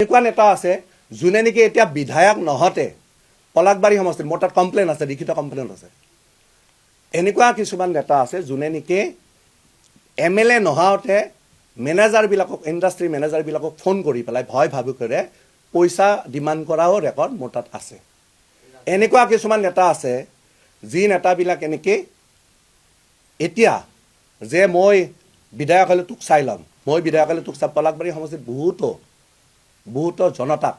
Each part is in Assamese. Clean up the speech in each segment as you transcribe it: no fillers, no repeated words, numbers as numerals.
এনেকুৱা নেতা আছে যোনে নেকি এতিয়া বিধায়ক নহতে পলাকবাৰী সমষ্টিত মোৰ তাত কমপ্লেইন আছে, লিখিত কমপ্লেইন আছে। এনেকুৱা কিছুমান নেতা আছে যোনে নেকি MLA নহাওতে মেনেজাৰবিলাকক, ইণ্ডাষ্ট্ৰী মেনেজাৰবিলাকক ফোন কৰি পেলাই ভয় ভাবু কৰে পইচা ডিমাণ্ড কৰাও ৰেকৰ্ড মোৰ তাত আছে। এনেকুৱা কিছুমান নেতা আছে যি নেতাবিলাক এনেকে এতিয়া যে মই বিধায়ক হ'লে তোক চাই ল'ম, মই বিধায়ক হ'লে তোক চাই, পলাকবাৰী সমষ্টিত বহুতো জনতাক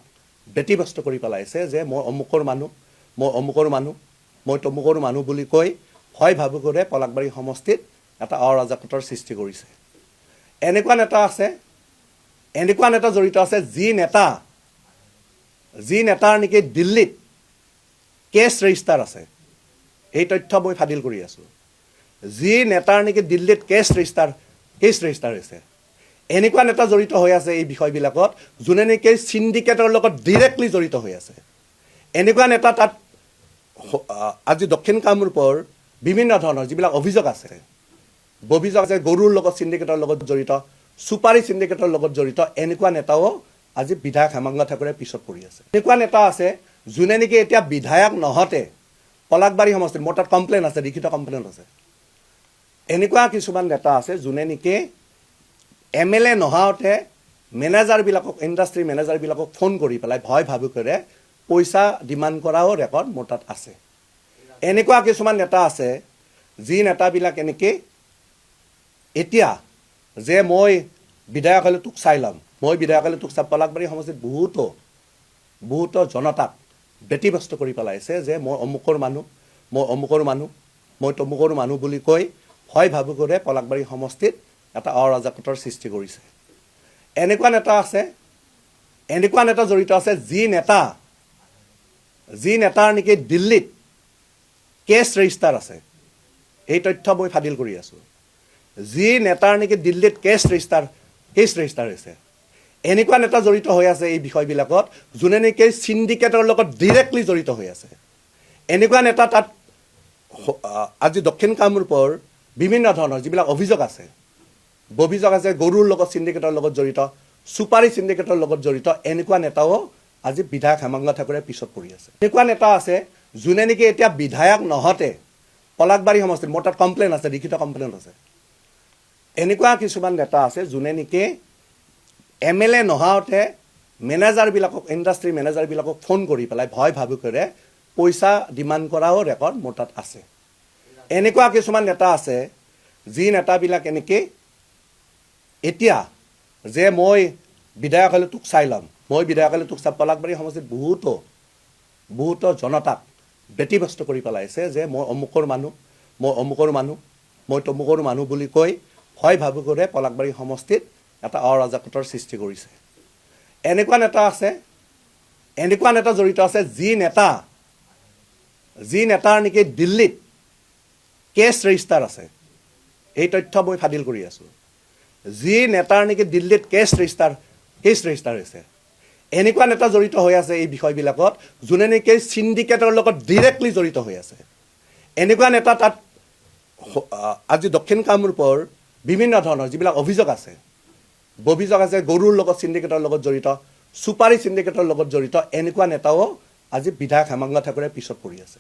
ব্যতিব্যস্ত কৰি পেলাইছে যে মই অমুকৰ মানুহ, মই তমুকৰ মানুহ বুলি কৈ ভয় ভাবু কৰে পলাকবাৰী সমষ্টিত এটা অৰাজকতাৰ সৃষ্টি কৰিছে। এনেকুৱা নেতা জড়িত আছে যি নেতাৰ নেকি দিল্লীত কেছ ৰেজিষ্টাৰ আছে। এই তথ্য মই ফাদিল কৰি আছোঁ। যি নেতাৰ নেকি দিল্লীত কেছ ৰেজিষ্টাৰ হৈছে, এনেকুৱা নেতা জড়িত হৈ আছে এই বিষয়বিলাকত যোনে নেকি চিণ্ডিকেটৰ লগত ডিৰেক্টলি জড়িত হৈ আছে। এনেকুৱা নেতা তাত আজি দক্ষিণ কামৰূপৰ বিভিন্ন ধৰণৰ যিবিলাক অভিযোগ আছে গৰুৰ লগত চিণ্ডিকেটৰ লগত জড়িত, চুপাৰী চিণ্ডিকেটৰ লগত জড়িত, এনেকুৱা নেতাও আজি বিধায়ক হেমাংগ ঠাকুৰে পিছত পৰি আছে। এনেকুৱা নেতা আছে যোনে নেকি এতিয়া বিধায়ক নহতে পলাকবাৰী সমষ্টিত মোৰ তাত কমপ্লেইন আছে, লিখিত কমপ্লেইন আছে। এনেকুৱা কিছুমান নেতা আছে যোনে নেকি MLA নহাওতে মেনেজাৰবিলাকক, ইণ্ডাষ্ট্ৰী মেনেজাৰবিলাকক ফোন কৰি পেলাই ভয় ভাবু কৰে পইচা ডিমাণ্ড কৰাও ৰেকৰ্ড মোৰ তাত আছে। এনেকুৱা কিছুমান নেতা আছে যি নেতাবিলাক এনেকে এতিয়া যে মই বিধায়ক হ'লে তোক চাই ল'ম, মই বিধায়ক হ'লে তোক চাই, পলাকবাৰী সমষ্টিত বহুতো জনতাক ব্যতিব্যস্ত কৰি পেলাইছে যে মই অমুকৰ মানুহ, মই তমুকৰ মানুহ বুলি কৈ ভয় ভাবু কৰে পলাকবাৰী সমষ্টিত এটা অৰাজকতাৰ সৃষ্টি কৰিছে। এনেকুৱা নেতা জড়িত আছে যি নেতাৰ নেকি দিল্লীত কেছ ৰেজিষ্টাৰ আছে। এই তথ্য মই ফাদিল কৰি আছোঁ। যি নেতাৰ নেকি দিল্লীত কেছ ৰেজিষ্টাৰ হৈছে, এনেকুৱা নেতা জড়িত হৈ আছে এই বিষয়বিলাকত যোনে নেকি চিণ্ডিকেটৰ লগত ডিৰেক্টলি জড়িত হৈ আছে। এনেকুৱা নেতা তাত আজি দক্ষিণ কামৰূপৰ বিভিন্ন ধৰণৰ যিবিলাক অভিযোগ আছে গৰুৰ লগত চিণ্ডিকেটৰ লগত জড়িত, চুপাৰী চিণ্ডিকেটৰ লগত জড়িত, এনেকুৱা নেতাও আজি বিধায়ক হেমাংগ ঠাকুৰে পিছত পৰি আছে। এনেকুৱা নেতা আছে যোনে নেকি এতিয়া বিধায়ক নহতে পলাকবাৰী সমষ্টিত মোৰ তাত কমপ্লেইন আছে, লিখিত কমপ্লেইন আছে। এনেকুৱা কিছুমান নেতা আছে যোনে নেকি MLA নহাওতে মেনেজাৰবিলাকক, ইণ্ডাষ্ট্ৰী মেনেজাৰবিলাকক ফোন কৰি পেলাই ভয় ভাবু কৰে পইচা ডিমাণ্ড কৰাও ৰেকৰ্ড মোৰ তাত আছে। এনেকুৱা কিছুমান নেতা আছে যি নেতাবিলাক এনেকে এতিয়া যে মই বিধায়ক হ'লে তোক চাই ল'ম, মই বিধায়ক হ'লে তোক চাই, পলাকবাৰী সমষ্টিত বহুতো জনতাক ব্যতিব্যস্ত কৰি পেলাইছে যে মই অমুকৰ মানুহ, মই তমুকৰ মানুহ বুলি কৈ ভয় ভাবু কৰে পলাকবাৰী সমষ্টিত এটা অৰাজকতাৰ সৃষ্টি কৰিছে। এনেকুৱা নেতা জড়িত আছে যি নেতাৰ নেকি দিল্লীত কেছ ৰেজিষ্টাৰ আছে। এই তথ্য মই ফাদিল কৰি আছোঁ। যি নেতাৰ নেকি দিল্লীত কেছ ৰেজিষ্টাৰ হৈছে, এনেকুৱা নেতা জড়িত হৈ আছে এই বিষয়বিলাকত যোনে নেকি চিণ্ডিকেটৰ লগত ডিৰেক্টলি জড়িত হৈ আছে। এনেকুৱা নেতা তাত আজি দক্ষিণ কামৰূপৰ বিভিন্ন ধৰণৰ যিবিলাক অভিযোগ আছে গৰুৰ লগত চিণ্ডিকেটৰ লগত জড়িত, চুপাৰী চিণ্ডিকেটৰ লগত জড়িত, এনেকুৱা নেতাও আজি বিধায়ক হেমাংগ ঠাকুৰে পিছত পৰি আছে।